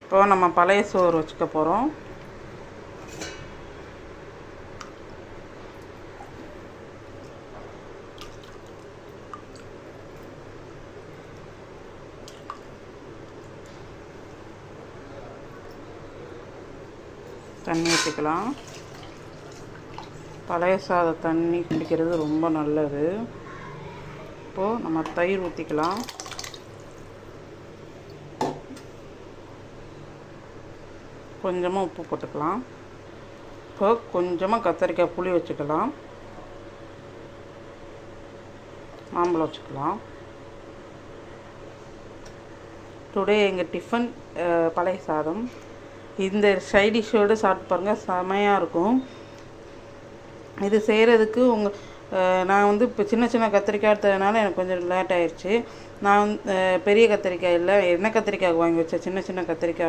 இப்போ நம்ம பழைய சோறு வச்சுக்க போகிறோம். தண்ணி ஊற்றிக்கலாம். பழைய சாத தண்ணி குடிக்கிறது ரொம்ப நல்லது. இப்போது நம்ம தயிர் ஊற்றிக்கலாம். கொஞ்சமாக உப்பு போட்டுக்கலாம். இப்போ கொஞ்சமாக கத்திரிக்காய் புளி வச்சுக்கலாம். மாம்பழம் வச்சுக்கலாம். டுடே எங்கள் டிஃபன் பழைய சாதம். இந்த சைடிஷோடு சாப்பிட்டு பாருங்கள், செமையாக இருக்கும். இது செய்கிறதுக்கு நான் வந்து இப்போ சின்ன சின்ன கத்திரிக்காய் எடுத்ததுனால எனக்கு கொஞ்சம் லேட் ஆயிடுச்சு. நான் பெரிய கத்திரிக்காய் இல்லை, எண்ணெய் கத்திரிக்காய் வாங்கி வச்சேன். சின்ன சின்ன கத்திரிக்காய்